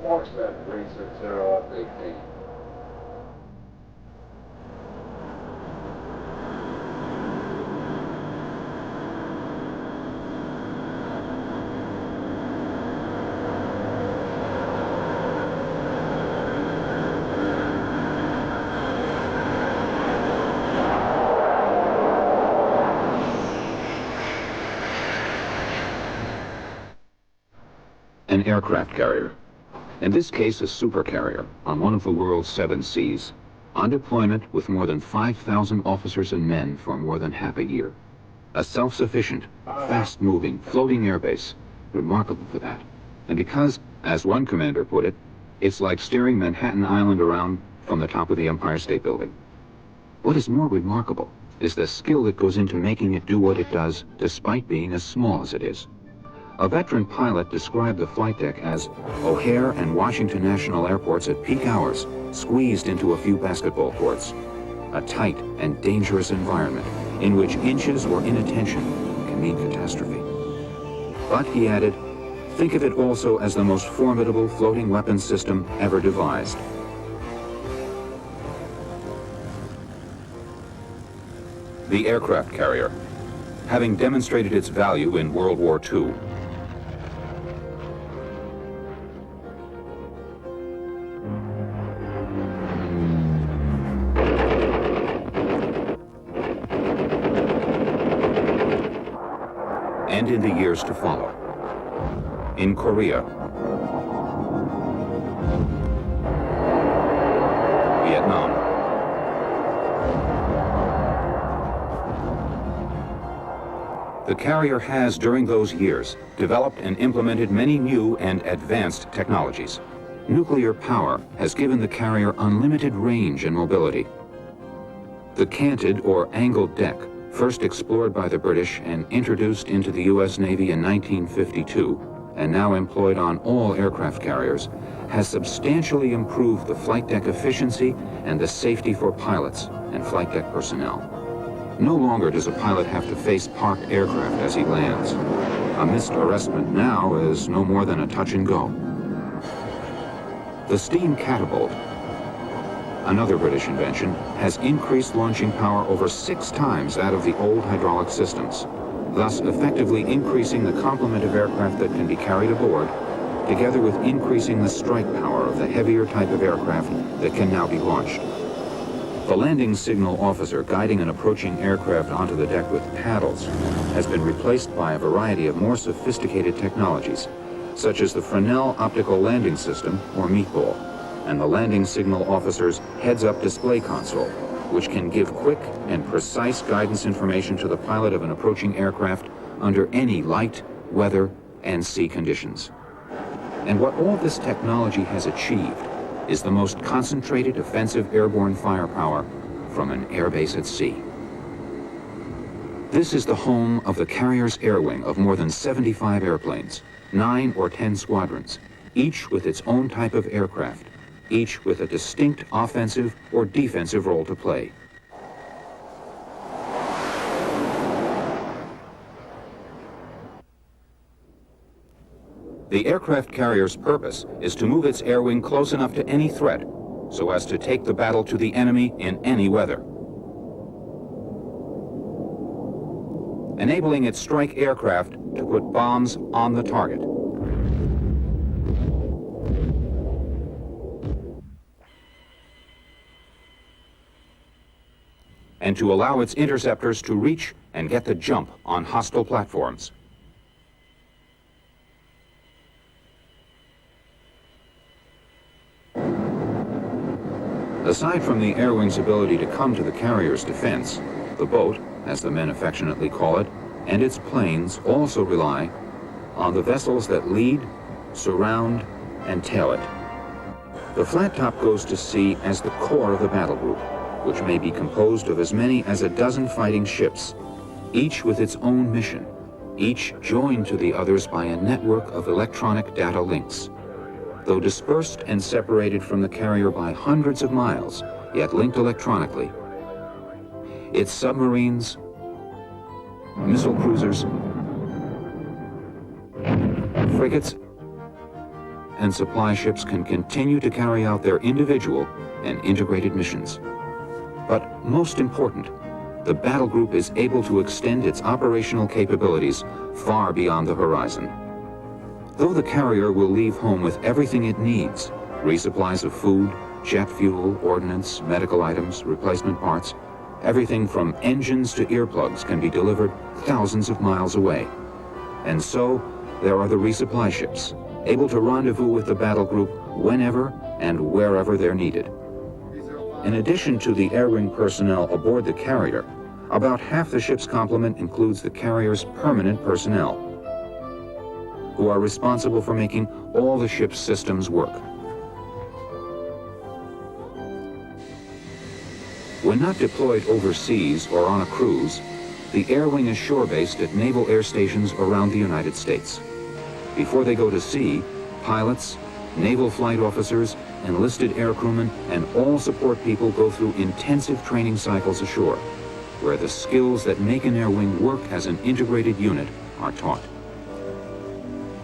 Watch that 360 off 18. An aircraft carrier. In this case, a supercarrier on one of the world's 7 seas, on deployment with more than 5,000 officers and men for more than half a year. A self-sufficient, fast-moving, floating airbase, remarkable for that. And because, as one commander put it, it's like steering Manhattan Island around from the top of the Empire State Building. What is more remarkable is the skill that goes into making it do what it does, despite being as small as it is. A veteran pilot described the flight deck as O'Hare and Washington National Airports at peak hours, squeezed into a few basketball courts. A tight and dangerous environment in which inches or inattention can mean catastrophe. But, he added, think of it also as the most formidable floating weapons system ever devised. The aircraft carrier. Having demonstrated its value in World War II, and in the years to follow. In Korea, Vietnam, the carrier has, during those years, developed and implemented many new and advanced technologies. Nuclear power has given the carrier unlimited range and mobility. The canted or angled deck, first explored by the British and introduced into the U.S. Navy in 1952, and now employed on all aircraft carriers, has substantially improved the flight deck efficiency and the safety for pilots and flight deck personnel. No longer does a pilot have to face parked aircraft as he lands. A missed arrestment now is no more than a touch and go. The steam catapult, another British invention, has increased launching power over 6 times that of the old hydraulic systems, thus effectively increasing the complement of aircraft that can be carried aboard, together with increasing the strike power of the heavier type of aircraft that can now be launched. The landing signal officer guiding an approaching aircraft onto the deck with paddles has been replaced by a variety of more sophisticated technologies, such as the Fresnel Optical Landing System, or meatball, and the landing signal officer's heads-up display console, which can give quick and precise guidance information to the pilot of an approaching aircraft under any light, weather, and sea conditions. And what all this technology has achieved is the most concentrated offensive airborne firepower from an airbase at sea. This is the home of the carrier's air wing of more than 75 airplanes, 9 or 10 squadrons, each with its own type of aircraft, each with a distinct offensive or defensive role to play. The aircraft carrier's purpose is to move its air wing close enough to any threat so as to take the battle to the enemy in any weather, enabling its strike aircraft to put bombs on the target. And to allow its interceptors to reach and get the jump on hostile platforms. Aside from the air wing's ability to come to the carrier's defense, the boat, as the men affectionately call it, and its planes also rely on the vessels that lead, surround, and tail it. The flat top goes to sea as the core of the battle group, which may be composed of as many as a dozen fighting ships, each with its own mission, each joined to the others by a network of electronic data links. Though dispersed and separated from the carrier by hundreds of miles, yet linked electronically, its submarines, missile cruisers, frigates, and supply ships can continue to carry out their individual and integrated missions. But most important, the battle group is able to extend its operational capabilities far beyond the horizon. Though the carrier will leave home with everything it needs, resupplies of food, jet fuel, ordnance, medical items, replacement parts, everything from engines to earplugs can be delivered thousands of miles away. And so, there are the resupply ships, able to rendezvous with the battle group whenever and wherever they're needed. In addition to the air wing personnel aboard the carrier, about half the ship's complement includes the carrier's permanent personnel, who are responsible for making all the ship's systems work. When not deployed overseas or on a cruise, the air wing is shore-based at naval air stations around the United States. Before they go to sea, pilots, naval flight officers, enlisted aircrewmen, and all support people go through intensive training cycles ashore, where the skills that make an air wing work as an integrated unit are taught.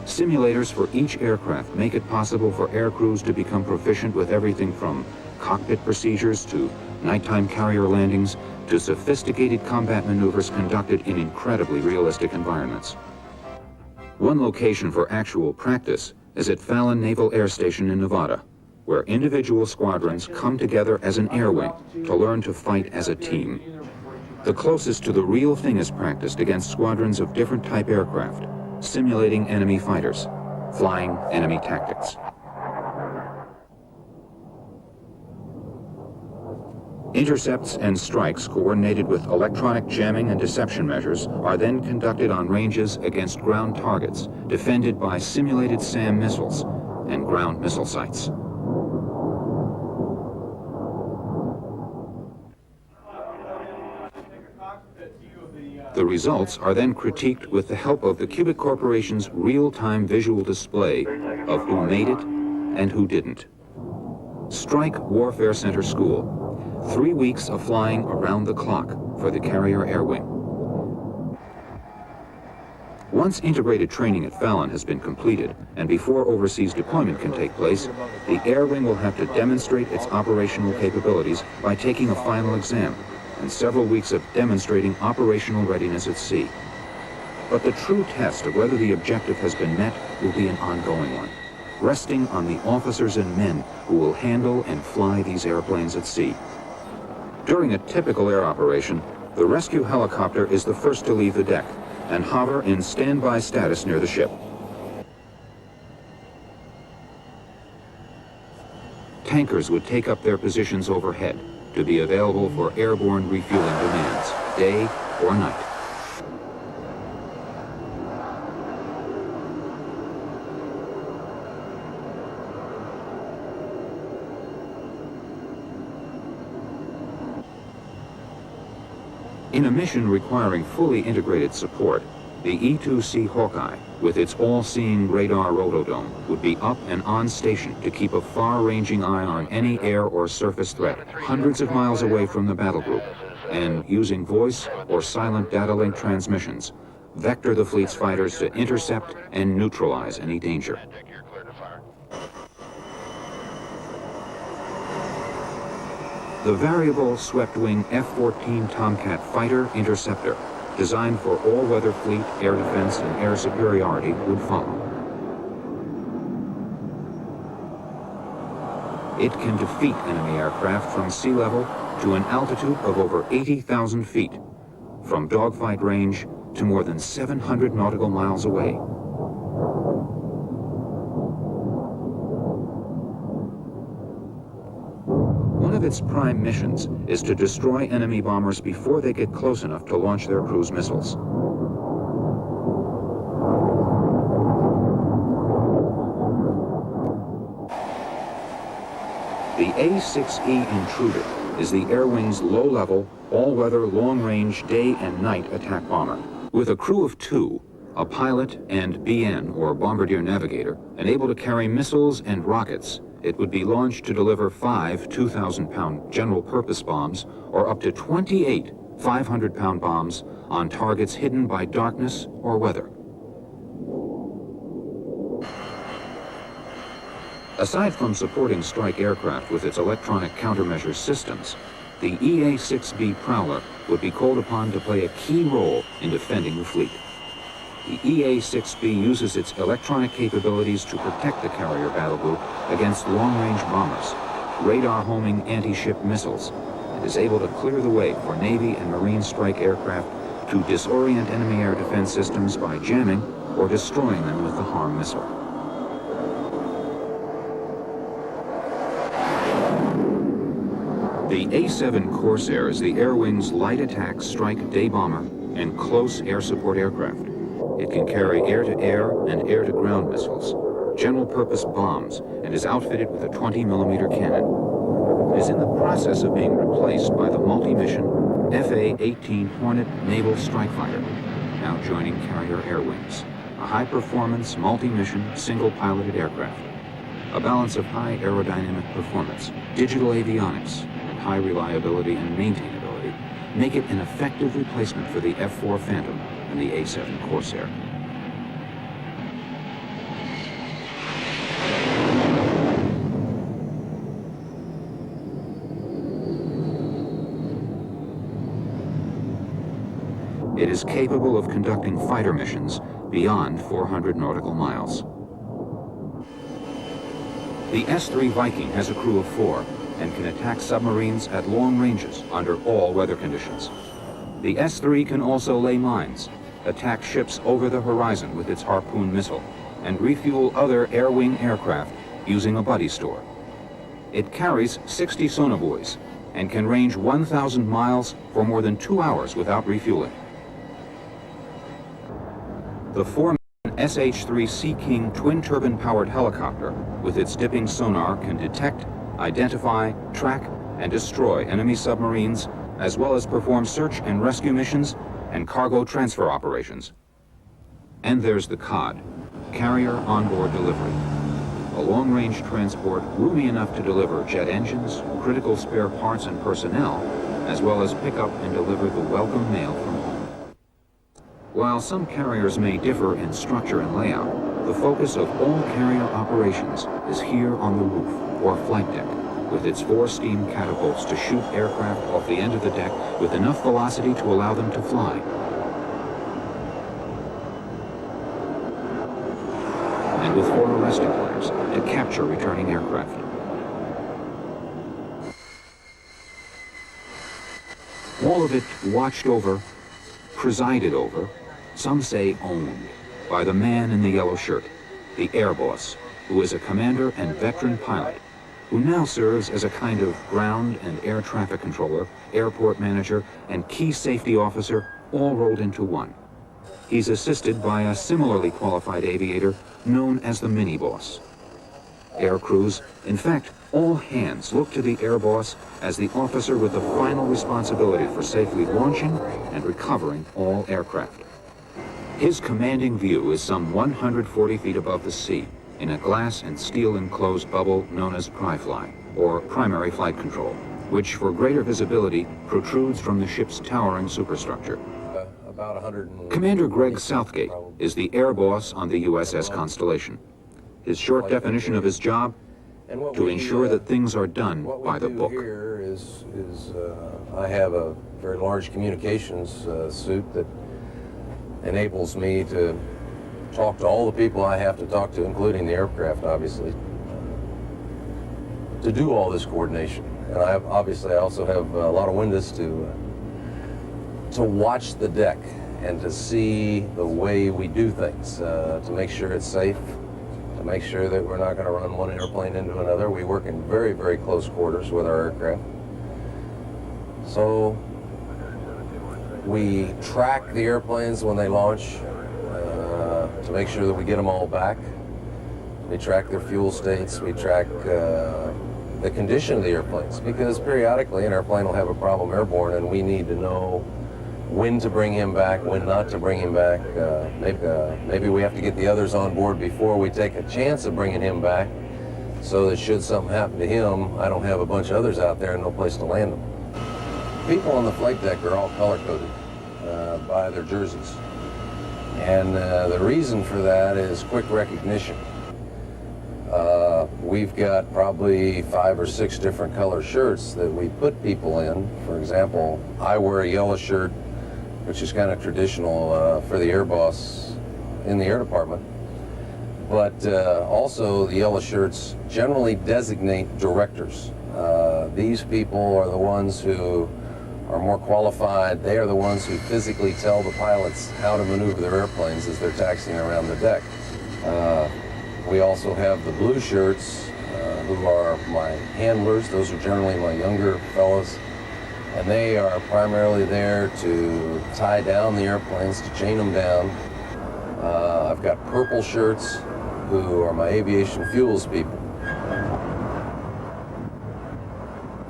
Simulators for each aircraft make it possible for air crews to become proficient with everything from cockpit procedures to nighttime carrier landings to sophisticated combat maneuvers conducted in incredibly realistic environments. One location for actual practice is at Fallon Naval Air Station in Nevada, where individual squadrons come together as an air wing to learn to fight as a team. The closest to the real thing is practiced against squadrons of different type aircraft, simulating enemy fighters, flying enemy tactics. Intercepts and strikes coordinated with electronic jamming and deception measures are then conducted on ranges against ground targets, defended by simulated SAM missiles and ground missile sites. The results are then critiqued with the help of the Cubic Corporation's real-time visual display of who made it and who didn't. Strike Warfare Center School. 3 weeks of flying around the clock for the carrier air wing. Once integrated training at Fallon has been completed, and before overseas deployment can take place, the air wing will have to demonstrate its operational capabilities by taking a final exam and several weeks of demonstrating operational readiness at sea. But the true test of whether the objective has been met will be an ongoing one, resting on the officers and men who will handle and fly these airplanes at sea. During a typical air operation, the rescue helicopter is the first to leave the deck and hover in standby status near the ship. Tankers would take up their positions overhead to be available for airborne refueling demands, day or night. In a mission requiring fully integrated support, the E-2C Hawkeye, with its all-seeing radar rotodome, would be up and on station to keep a far-ranging eye on any air or surface threat hundreds of miles away from the battle group, and using voice or silent data link transmissions, vector the fleet's fighters to intercept and neutralize any danger. The variable swept-wing F-14 Tomcat fighter interceptor, designed for all-weather fleet air defense and air superiority, would follow. It can defeat enemy aircraft from sea level to an altitude of over 80,000 feet, from dogfight range to more than 700 nautical miles away. One of its prime missions is to destroy enemy bombers before they get close enough to launch their cruise missiles. The A-6E Intruder is the Air Wing's low-level, all-weather, long-range, day and night attack bomber. With a crew of 2, a pilot and BN, or bombardier navigator, and able to carry missiles and rockets, it would be launched to deliver 5 2,000-pound general-purpose bombs or up to 28 500-pound bombs on targets hidden by darkness or weather. Aside from supporting strike aircraft with its electronic countermeasure systems, the EA-6B Prowler would be called upon to play a key role in defending the fleet. The EA-6B uses its electronic capabilities to protect the carrier battle group against long-range bombers, radar-homing anti-ship missiles, and is able to clear the way for Navy and Marine strike aircraft to disorient enemy air defense systems by jamming or destroying them with the HARM missile. The A-7 Corsair is the Air Wing's light attack strike day bomber and close air support aircraft. It can carry air-to-air and air-to-ground missiles, general-purpose bombs, and is outfitted with a 20-millimeter cannon. It is in the process of being replaced by the multi-mission FA-18 Hornet Naval Strike Fighter, now joining Carrier Air Wings, a high-performance, multi-mission, single-piloted aircraft. A balance of high aerodynamic performance, digital avionics, and high reliability and maintainability make it an effective replacement for the F-4 Phantom and the A-7 Corsair. It is capable of conducting fighter missions beyond 400 nautical miles. The S-3 Viking has a crew of 4 and can attack submarines at long ranges under all weather conditions. The S-3 can also lay mines, attack ships over the horizon with its Harpoon missile, and refuel other air-wing aircraft using a buddy store. It carries 60 sonobuoys and can range 1,000 miles for more than 2 hours without refueling. The 4-man SH-3 Sea King twin-turbine powered helicopter with its dipping sonar can detect, identify, track, and destroy enemy submarines, as well as perform search and rescue missions and cargo transfer operations. And there's the COD, Carrier Onboard Delivery, a long-range transport roomy enough to deliver jet engines, critical spare parts and personnel, as well as pick up and deliver the welcome mail from home. While some carriers may differ in structure and layout, the focus of all carrier operations is here on the roof, or flight deck, with its 4 steam catapults to shoot aircraft off the end of the deck with enough velocity to allow them to fly. And with 4 arresting wires to capture returning aircraft. All of it watched over, presided over, some say owned, by the man in the yellow shirt, the air boss, who is a commander and veteran pilot, who now serves as a kind of ground and air traffic controller, airport manager, and key safety officer, all rolled into one. He's assisted by a similarly qualified aviator known as the mini-boss. Air crews, in fact, all hands look to the air boss as the officer with the final responsibility for safely launching and recovering all aircraft. His commanding view is some 140 feet above the sea, in a glass and steel enclosed bubble known as PRIFLY, or Primary Flight Control, which for greater visibility protrudes from the ship's towering superstructure. Commander Greg Southgate is the air boss on the USS Constellation. His short definition of his job, to ensure that things are done by the book. Here is I have a very large communications suit that enables me to talk to all the people I have to talk to, including the aircraft, obviously, to do all this coordination. And I also have a lot of windows to watch the deck and to see the way we do things, to make sure it's safe, to make sure that we're not going to run one airplane into another. We work in very, very close quarters with our aircraft. So we track the airplanes when they launch to make sure that we get them all back. We track their fuel states. We track the condition of the airplanes, because periodically an airplane will have a problem airborne and we need to know when to bring him back, when not to bring him back. Maybe we have to get the others on board before we take a chance of bringing him back, so that should something happen to him, I don't have a bunch of others out there and no place to land them. People on the flight deck are all color-coded by their jerseys. And the reason for that is quick recognition. We've got probably 5 or 6 different color shirts that we put people in. For example, I wear a yellow shirt, which is kind of traditional for the air boss in the air department. But also the yellow shirts generally designate directors. These people are the ones who are more qualified. They are the ones who physically tell the pilots how to maneuver their airplanes as they're taxiing around the deck. We also have the blue shirts, who are my handlers. Those are generally my younger fellows. And they are primarily there to tie down the airplanes, to chain them down. I've got purple shirts, who are my aviation fuels people.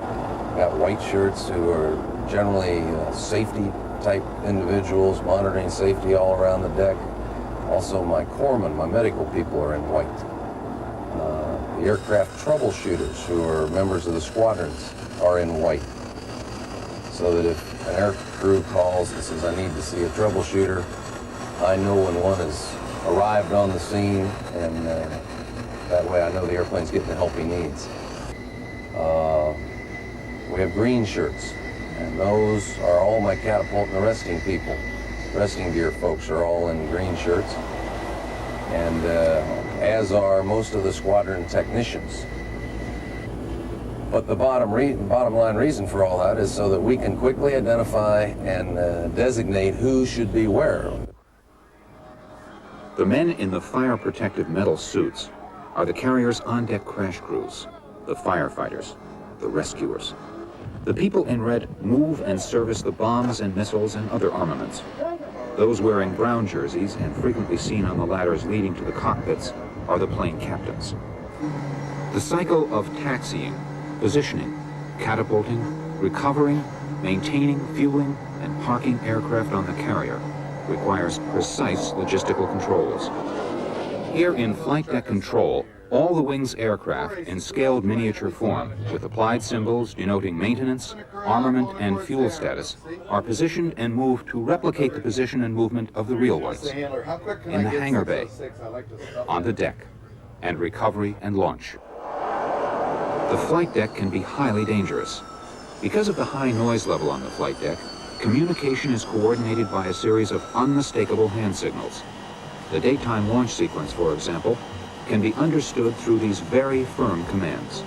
I've got white shirts, who are generally safety type individuals, monitoring safety all around the deck. Also my corpsmen, my medical people, are in white. The aircraft troubleshooters, who are members of the squadrons, are in white. So that if an air crew calls and says, I need to see a troubleshooter, I know when one has arrived on the scene, and that way I know the airplane's getting the help he needs. We have green shirts, and those are all my catapult and arresting people. Resting gear folks are all in green shirts, and as are most of the squadron technicians. But the bottom line reason for all that is so that we can quickly identify and designate who should be where. The men in the fire protective metal suits are the carrier's on-deck crash crews, the firefighters, the rescuers. The people in red move and service the bombs and missiles and other armaments. Those wearing brown jerseys and frequently seen on the ladders leading to the cockpits are the plane captains. The cycle of taxiing, positioning, catapulting, recovering, maintaining, fueling, and parking aircraft on the carrier requires precise logistical controls. Here in flight deck control, all the wing's aircraft in scaled miniature form with applied symbols denoting maintenance, armament, and fuel status are positioned and moved to replicate the position and movement of the real ones in the hangar bay, on the deck, and recovery and launch. The flight deck can be highly dangerous. Because of the high noise level on the flight deck, communication is coordinated by a series of unmistakable hand signals. The daytime launch sequence, for example, can be understood through these very firm commands.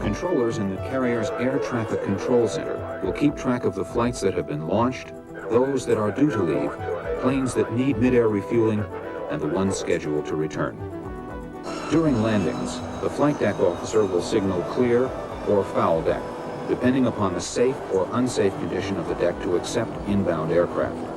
Controllers in the carrier's air traffic control center will keep track of the flights that have been launched, those that are due to leave, planes that need mid-air refueling, and the ones scheduled to return. During landings, the flight deck officer will signal clear or foul deck, depending upon the safe or unsafe condition of the deck to accept inbound aircraft.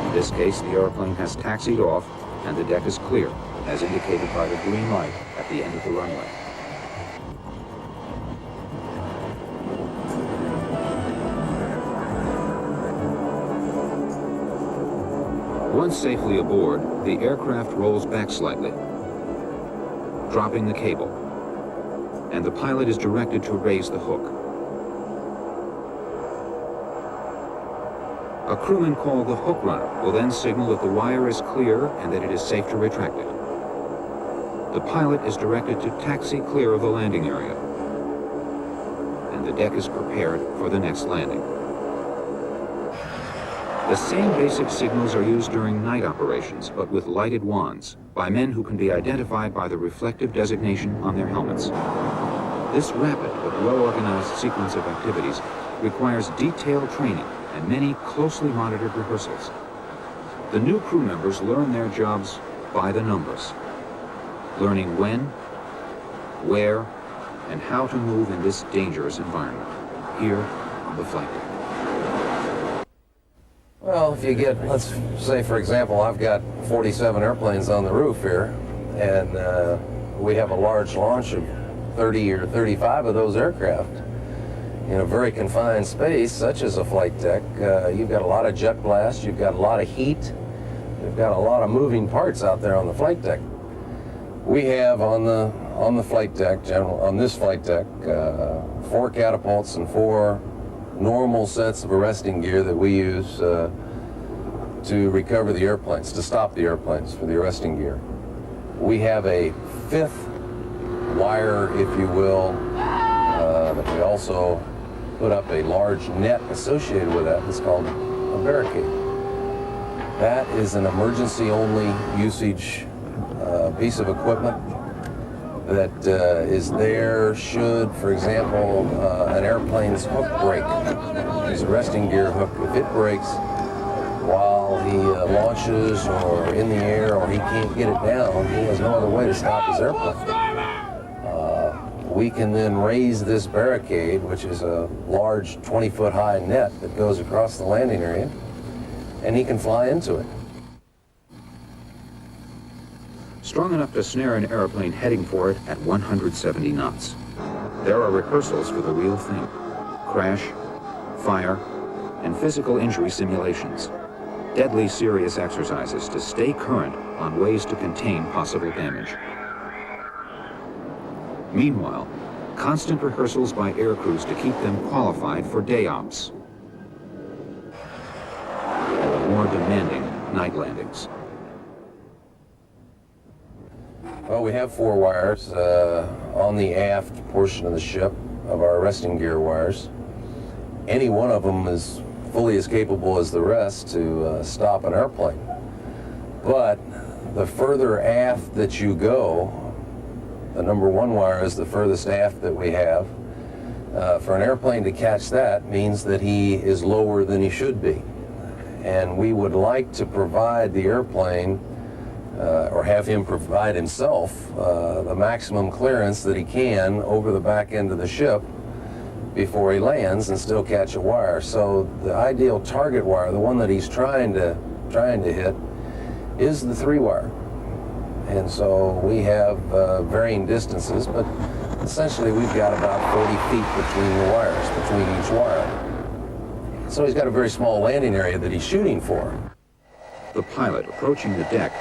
In this case, the airplane has taxied off and the deck is clear, as indicated by the green light at the end of the runway. Once safely aboard, the aircraft rolls back slightly, dropping the cable, and the pilot is directed to raise the hook. A crewman called the hook runner will then signal that the wire is clear and that it is safe to retract it. The pilot is directed to taxi clear of the landing area, and the deck is prepared for the next landing. The same basic signals are used during night operations, but with lighted wands, by men who can be identified by the reflective designation on their helmets. This rapid but well-organized sequence of activities requires detailed training and many closely monitored rehearsals. The new crew members learn their jobs by the numbers, learning when, where, and how to move in this dangerous environment, here on the flight deck. Well, if you get, let's say for example, I've got 47 airplanes on the roof here, and we have a large launch of 30 or 35 of those aircraft in a very confined space, such as a flight deck. You've got a lot of jet blast, you've got a lot of heat, you've got a lot of moving parts out there on the flight deck. We have on the flight deck, on this flight deck, 4 catapults and 4 normal sets of arresting gear that we use to recover the airplanes, to stop the airplanes for the arresting gear. We have a 5th wire, if you will, that we also put up a large net associated with that. It's called a barricade. That is an emergency-only usage piece of equipment that is there should, for example, an airplane's hook break, his arresting gear hook. If it breaks while he launches or in the air, or he can't get it down, he has no other way to stop his airplane. We can then raise this barricade, which is a large 20-foot high net that goes across the landing area, and he can fly into it. Strong enough to snare an airplane heading for it at 170 knots. There are rehearsals for the real thing: crash, fire, and physical injury simulations. Deadly serious exercises to stay current on ways to contain possible damage. Meanwhile, constant rehearsals by air crews to keep them qualified for day ops and more demanding night landings. Well, we have 4 wires on the aft portion of the ship, of our arresting gear wires. Any one of them is fully as capable as the rest to stop an airplane. But the further aft that you go, the number 1 wire is the furthest aft that we have. For an airplane to catch that means that he is lower than he should be. And we would like to provide the airplane, or have him provide himself, the maximum clearance that he can over the back end of the ship before he lands and still catch a wire. So the ideal target wire, the one that he's trying to hit, is the 3 wire. And so we have varying distances, but essentially we've got about 40 feet between the wires, between each wire. So he's got a very small landing area that he's shooting for. The pilot approaching the deck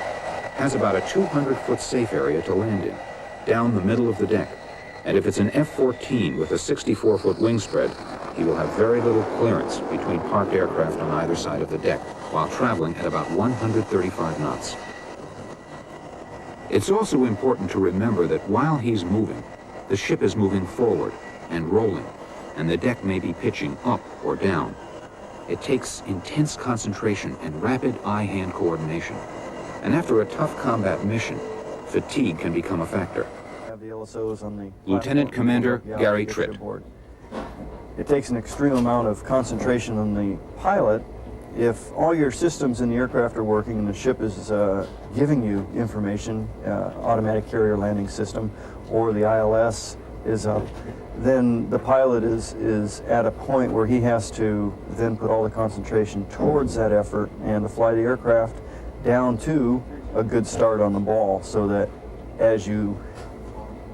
has about a 200-foot safe area to land in, down the middle of the deck. And if it's an F-14 with a 64-foot wing spread, he will have very little clearance between parked aircraft on either side of the deck, while traveling at about 135 knots. It's also important to remember that while he's moving, the ship is moving forward and rolling, and the deck may be pitching up or down. It takes intense concentration and rapid eye-hand coordination. And after a tough combat mission, fatigue can become a factor. Lieutenant Commander Gary Tritt. It takes an extreme amount of concentration on the pilot. If all your systems in the aircraft are working and the ship is giving you information, automatic carrier landing system, or the ILS is up, then the pilot is at a point where he has to then put all the concentration towards that effort and to fly the aircraft down to a good start on the ball, so that as you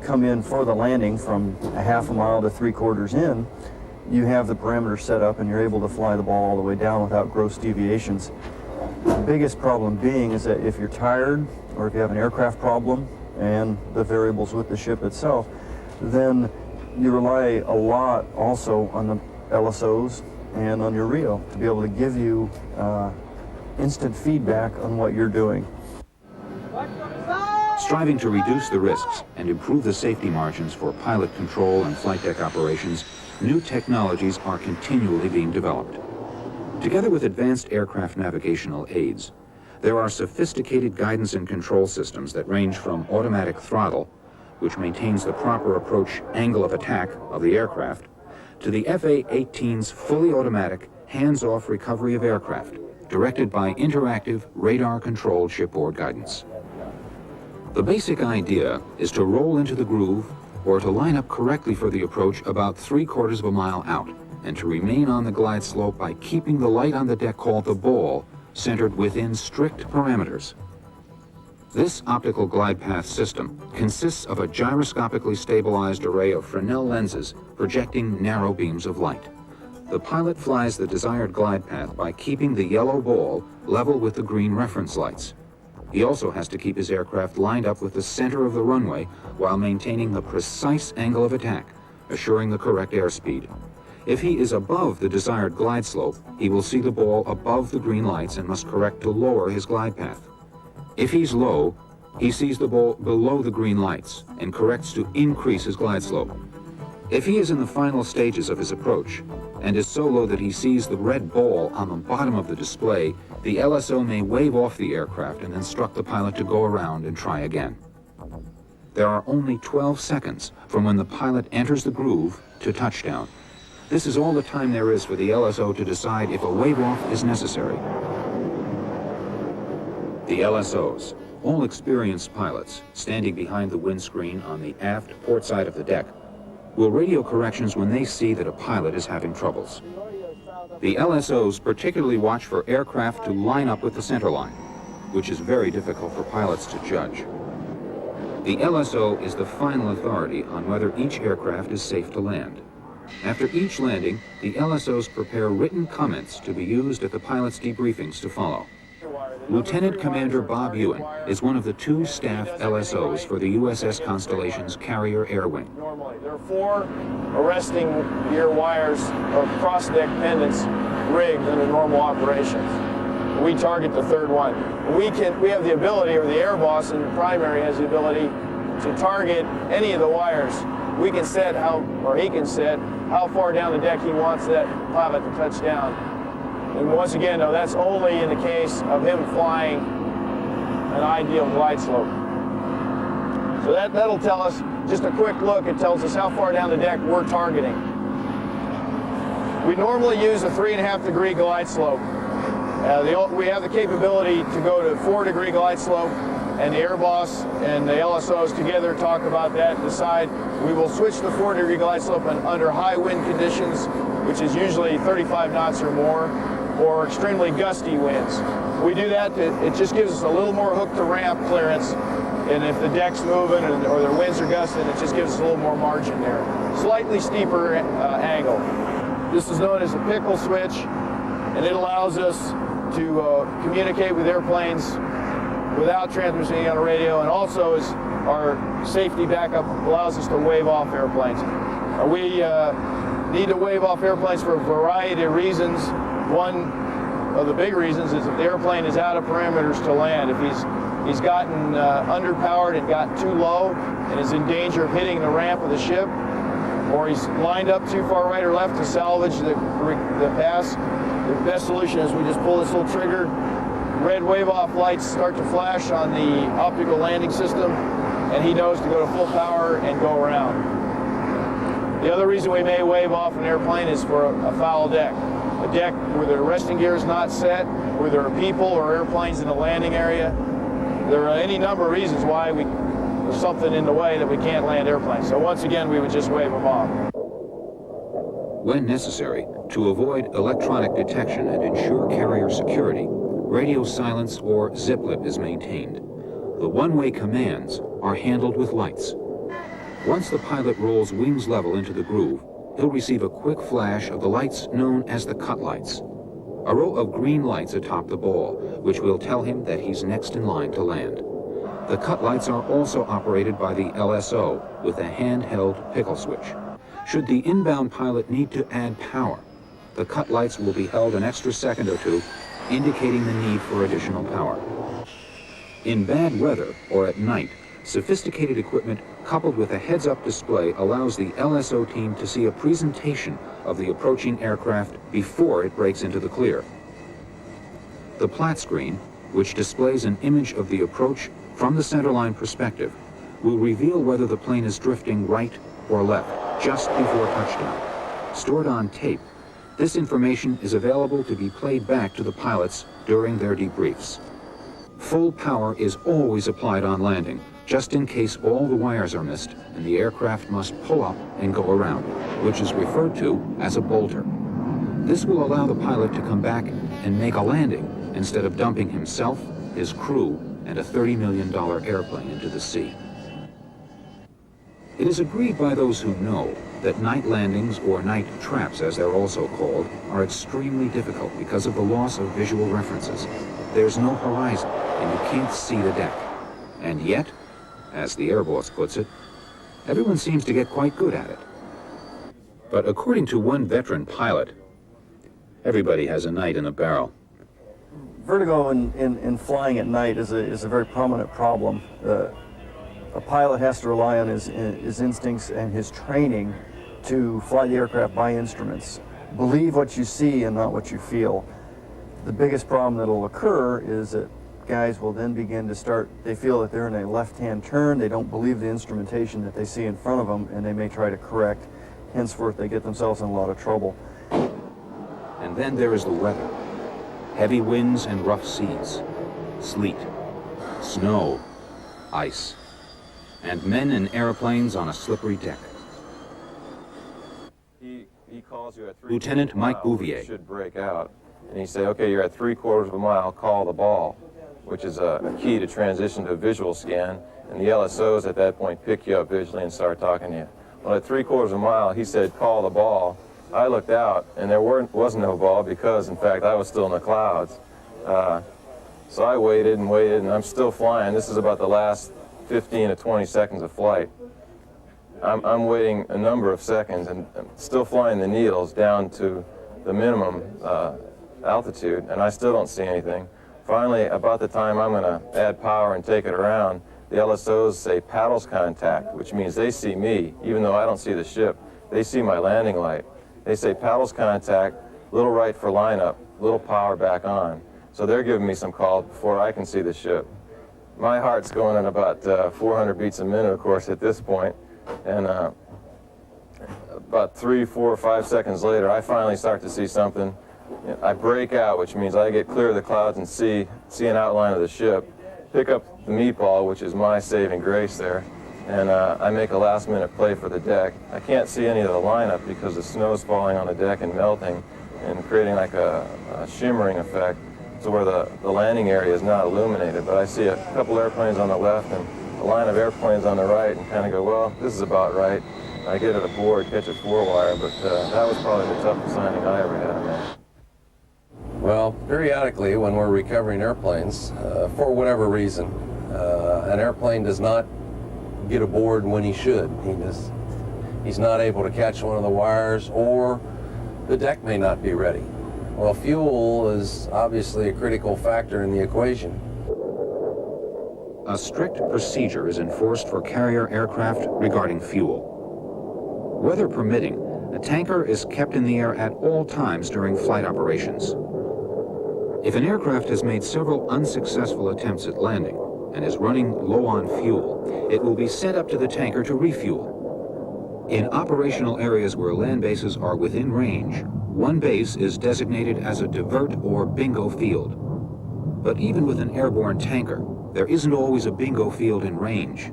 come in for the landing from a half a mile to 3/4 in, you have the parameters set up and you're able to fly the ball all the way down without gross deviations. The biggest problem being is that if you're tired, or if you have an aircraft problem and the variables with the ship itself, then you rely a lot also on the LSOs and on your RIO to be able to give you instant feedback on what you're doing. Striving to reduce the risks and improve the safety margins for pilot control and flight deck operations, new technologies are continually being developed. Together with advanced aircraft navigational aids, there are sophisticated guidance and control systems that range from automatic throttle, which maintains the proper approach angle of attack of the aircraft, to the FA-18's fully automatic, hands-off recovery of aircraft, directed by interactive, radar-controlled shipboard guidance. The basic idea is to roll into the groove or to line up correctly for the approach about 3/4 of a mile out, and to remain on the glide slope by keeping the light on the deck called the ball centered within strict parameters. This optical glide path system consists of a gyroscopically stabilized array of Fresnel lenses projecting narrow beams of light. The pilot flies the desired glide path by keeping the yellow ball level with the green reference lights. He also has to keep his aircraft lined up with the center of the runway while maintaining the precise angle of attack, assuring the correct airspeed. If he is above the desired glide slope, he will see the ball above the green lights and must correct to lower his glide path. If he's low, he sees the ball below the green lights and corrects to increase his glide slope. If he is in the final stages of his approach and is so low that he sees the red ball on the bottom of the display, the LSO may wave off the aircraft and instruct the pilot to go around and try again. There are only 12 seconds from when the pilot enters the groove to touchdown. This is all the time there is for the LSO to decide if a wave-off is necessary. The LSOs, all experienced pilots, standing behind the windscreen on the aft port side of the deck, will radio corrections when they see that a pilot is having troubles. The LSOs particularly watch for aircraft to line up with the center line, which is very difficult for pilots to judge. The LSO is the final authority on whether each aircraft is safe to land. After each landing, the LSOs prepare written comments to be used at the pilots' debriefings to follow. Lieutenant Commander Bob Ewan is one of the 2 staff LSOs for the USS Constellation's carrier air wing. Normally, there are 4 arresting gear wires or cross-deck pendants rigged under normal operations. We target the 3rd one. We have the ability, or the air boss in the primary has the ability to target any of the wires. We can set he can set how far down the deck he wants that pilot to touch down. And once again, though, that's only in the case of him flying an ideal glide slope. So that'll tell us, just a quick look, it tells us how far down the deck we're targeting. We normally use a 3.5-degree glide slope. We have the capability to go to 4-degree glide slope, and the air boss and the LSOs together talk about that and decide we will switch to 4-degree glide slope under high wind conditions, which is usually 35 knots or more, or extremely gusty winds. We do that, it just gives us a little more hook to ramp clearance, and if the deck's moving or the winds are gusting, it just gives us a little more margin there. Slightly steeper angle. This is known as a pickle switch, and it allows us to communicate with airplanes without transmitting on a radio, and also is our safety backup, allows us to wave off airplanes. We need to wave off airplanes for a variety of reasons. One of the big reasons is if the airplane is out of parameters to land. If he's gotten underpowered and gotten too low and is in danger of hitting the ramp of the ship, or he's lined up too far right or left to salvage the pass, the best solution is we just pull this little trigger. Red wave-off lights start to flash on the optical landing system, and he knows to go to full power and go around. The other reason we may wave off an airplane is for a foul deck. A deck where the resting gear is not set, where there are people or airplanes in the landing area. There are any number of reasons why there's something in the way that we can't land airplanes. So once again, we would just wave them off. When necessary, to avoid electronic detection and ensure carrier security, radio silence or zip-lip is maintained. The one-way commands are handled with lights. Once the pilot rolls wings level into the groove, he'll receive a quick flash of the lights known as the cut lights. A row of green lights atop the ball, which will tell him that he's next in line to land. The cut lights are also operated by the LSO with a handheld pickle switch. Should the inbound pilot need to add power, the cut lights will be held an extra second or 2, indicating the need for additional power. In bad weather or at night, Sophisticated equipment coupled with a heads-up display allows the LSO team to see a presentation of the approaching aircraft before it breaks into the clear. The plat screen, which displays an image of the approach from the centerline perspective, will reveal whether the plane is drifting right or left just before touchdown. Stored on tape, this information is available to be played back to the pilots during their debriefs. Full power is always applied on landing, just in case all the wires are missed and the aircraft must pull up and go around, which is referred to as a bolter. This will allow the pilot to come back and make a landing instead of dumping himself, his crew, and a $30 million airplane into the sea. It is agreed by those who know that night landings, or night traps as they're also called, are extremely difficult because of the loss of visual references. There's no horizon, and you can't see the deck. And yet, as the air boss puts it, everyone seems to get quite good at it. But according to one veteran pilot, everybody has a night in a barrel. Vertigo in flying at night is a very prominent problem. A pilot has to rely on his instincts and his training to fly the aircraft by instruments. Believe what you see and not what you feel. The biggest problem that will occur is that guys will then begin to they feel that they're in a left-hand turn, they don't believe the instrumentation that they see in front of them, and they may try to correct. Henceforth, they get themselves in a lot of trouble. And then there is the weather. Heavy winds and rough seas, sleet, snow, ice, and men in airplanes on a slippery deck. He calls you at Lieutenant Mike Bouvier. Should break out, and he say, okay, you're at 3/4 of a mile, call the ball, which is a key to transition to a visual scan, and the LSOs at that point pick you up visually and start talking to you. Well, at 3/4 of a mile, he said, call the ball. I looked out, and there wasn't no ball because, in fact, I was still in the clouds. So I waited, and I'm still flying. This is about the last 15 to 20 seconds of flight. I'm waiting a number of seconds and I'm still flying the needles down to the minimum altitude, and I still don't see anything. Finally, about the time I'm going to add power and take it around, the LSOs say paddles contact, which means they see me, even though I don't see the ship. They see my landing light. They say paddles contact, little right for lineup, little power back on. So they're giving me some call before I can see the ship. My heart's going at about 400 beats a minute, of course, at this point. And about 3, 4, 5 seconds later, I finally start to see something. I break out, which means I get clear of the clouds and see an outline of the ship, pick up the meatball, which is my saving grace there, and I make a last-minute play for the deck. I can't see any of the lineup because the snow's falling on the deck and melting and creating like a shimmering effect to where the landing area is not illuminated. But I see a couple airplanes on the left and a line of airplanes on the right and kind of go, well, this is about right. I get it aboard, catch a 4-wire, but that was probably the toughest landing I ever had. Well, periodically when we're recovering airplanes, for whatever reason, an airplane does not get aboard when he should. He's not able to catch one of the wires, or the deck may not be ready. Well, fuel is obviously a critical factor in the equation. A strict procedure is enforced for carrier aircraft regarding fuel. Weather permitting, a tanker is kept in the air at all times during flight operations. If an aircraft has made several unsuccessful attempts at landing and is running low on fuel, it will be sent up to the tanker to refuel. In operational areas where land bases are within range, one base is designated as a divert or bingo field. But even with an airborne tanker, there isn't always a bingo field in range.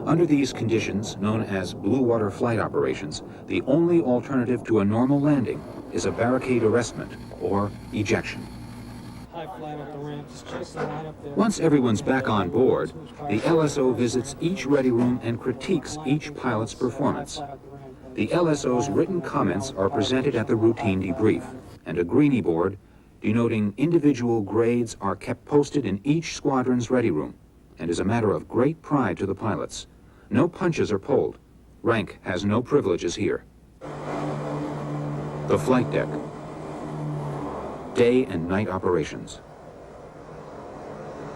Under these conditions, known as blue water flight operations, the only alternative to a normal landing is a barricade arrestment or ejection. Once everyone's back on board, the LSO visits each ready room and critiques each pilot's performance. The LSO's written comments are presented at the routine debrief, and a greenie board denoting individual grades are kept posted in each squadron's ready room, and is a matter of great pride to the pilots. No punches are pulled. Rank has no privileges here. The flight deck. Day and night operations.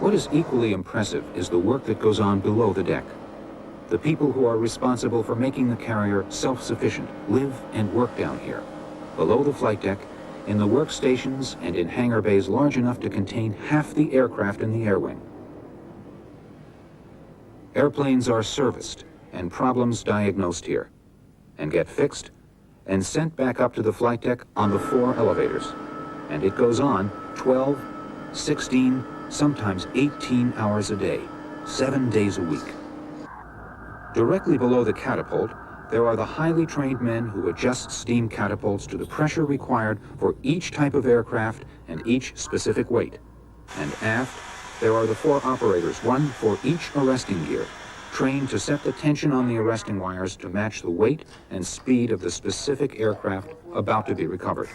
What is equally impressive is the work that goes on below the deck. The people who are responsible for making the carrier self-sufficient live and work down here, below the flight deck, in the workstations and in hangar bays large enough to contain half the aircraft in the air wing. Airplanes are serviced and problems diagnosed here, and get fixed and sent back up to the flight deck on the 4 elevators. And it goes on 12, 16, sometimes 18 hours a day, 7 days a week. Directly below the catapult, there are the highly trained men who adjust steam catapults to the pressure required for each type of aircraft and each specific weight. And aft, there are the 4 operators, one for each arresting gear, trained to set the tension on the arresting wires to match the weight and speed of the specific aircraft about to be recovered.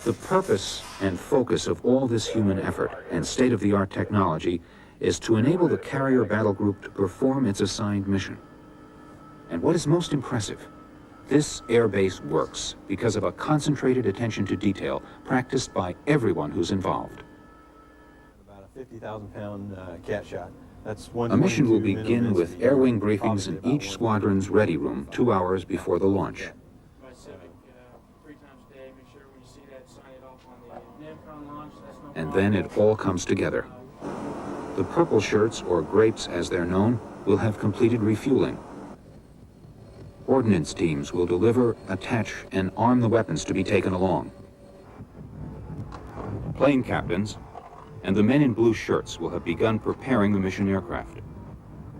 The purpose and focus of all this human effort and state-of-the-art technology is to enable the carrier battle group to perform its assigned mission. And what is most impressive, this airbase works because of a concentrated attention to detail practiced by everyone who's involved. About a 50,000-pound cat shot. That's A mission will begin with air wing briefings in each squadron's ready room 2 hours before the launch. And then it all comes together. The purple shirts, or grapes as they're known, will have completed refueling. Ordnance teams will deliver, attach, and arm the weapons to be taken along. Plane captains and the men in blue shirts will have begun preparing the mission aircraft.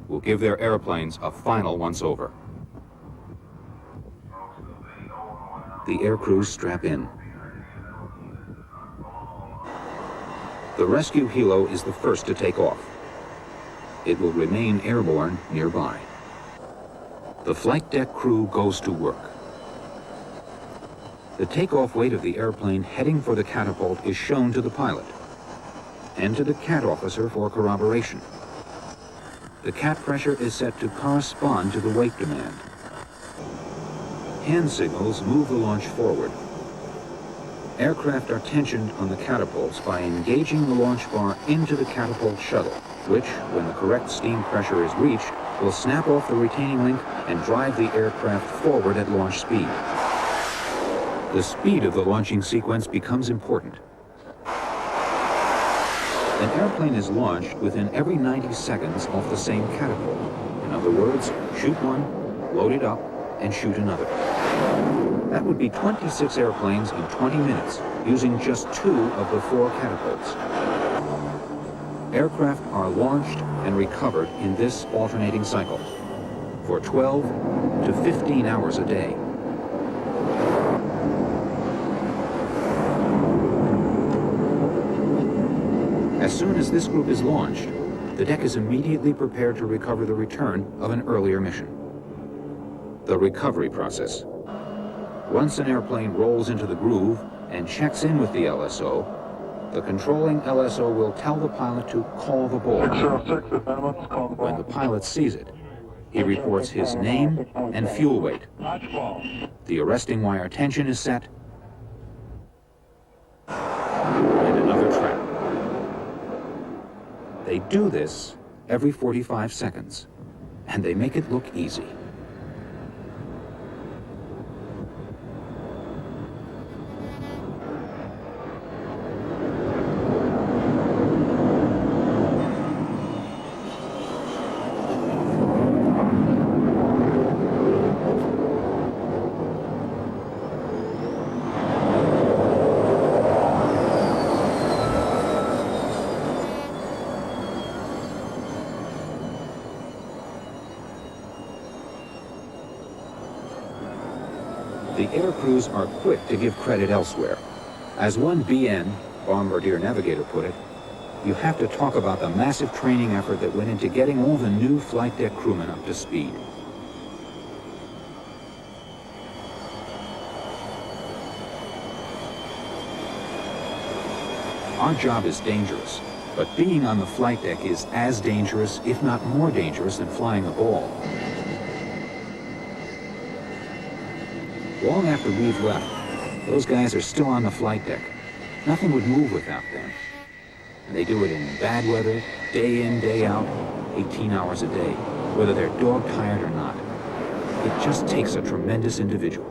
Will give their airplanes a final once-over. The air crews strap in. The rescue helo is the first to take off. It will remain airborne nearby. The flight deck crew goes to work. The takeoff weight of the airplane heading for the catapult is shown to the pilot and to the cat officer for corroboration. The cat pressure is set to correspond to the weight demand. Hand signals move the launch forward. Aircraft are tensioned on the catapults by engaging the launch bar into the catapult shuttle, which, when the correct steam pressure is reached, will snap off the retaining link and drive the aircraft forward at launch speed. The speed of the launching sequence becomes important. An airplane is launched within every 90 seconds off the same catapult. In other words, shoot one, load it up, and shoot another. That would be 26 airplanes in 20 minutes, using just 2 of the 4 catapults. Aircraft are launched and recovered in this alternating cycle for 12 to 15 hours a day. As soon as this group is launched, the deck is immediately prepared to recover the return of an earlier mission. The recovery process. Once an airplane rolls into the groove and checks in with the LSO, the controlling LSO will tell the pilot to call the ball. When the pilot sees it, he reports his name and fuel weight. The arresting wire tension is set, and another trap. They do this every 45 seconds, and they make it look easy. The air crews are quick to give credit elsewhere. As one BN, Bombardier Navigator, put it, you have to talk about the massive training effort that went into getting all the new flight deck crewmen up to speed. Our job is dangerous, but being on the flight deck is as dangerous, if not more dangerous, than flying a ball. Long after we've left, those guys are still on the flight deck. Nothing would move without them. And they do it in bad weather, day in, day out, 18 hours a day. whether they're dog-tired or not. It just takes a tremendous individual.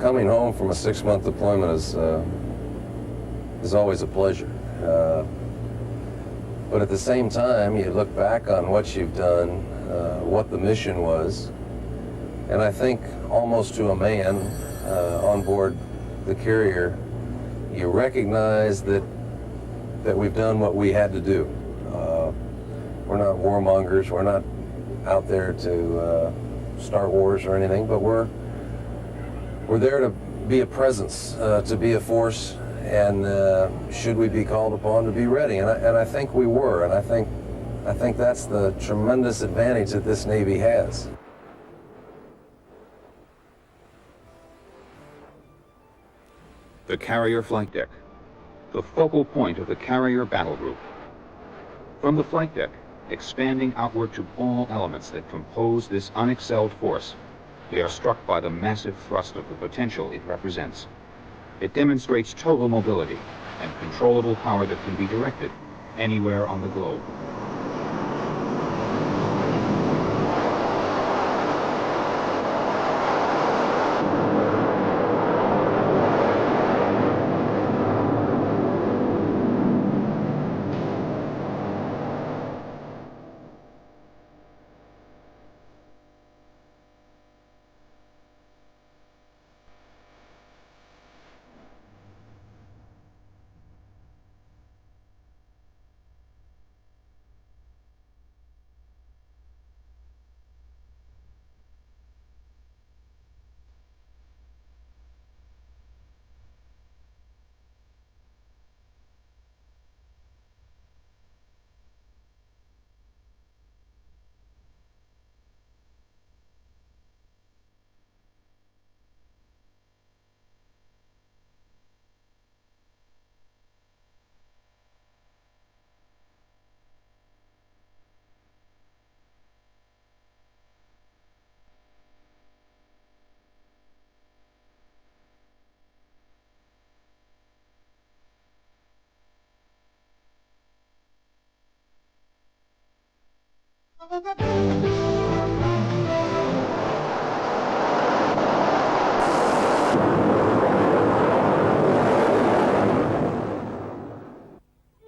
Coming home from a 6-month deployment is always a pleasure. But at the same time, you look back on what you've done, what the mission was, and I think almost to a man on board the carrier, you recognize that we've done what we had to do. We're not warmongers, we're not out there to start wars or anything, but we're there to be a presence, to be a force, and should we be called upon, to be ready. And I think we were, and I think that's the tremendous advantage that this Navy has. The carrier flight deck, the focal point of the carrier battle group. From the flight deck, expanding outward to all elements that compose this unexcelled force, we are struck by the massive thrust of the potential it represents. It demonstrates total mobility and controllable power that can be directed anywhere on the globe.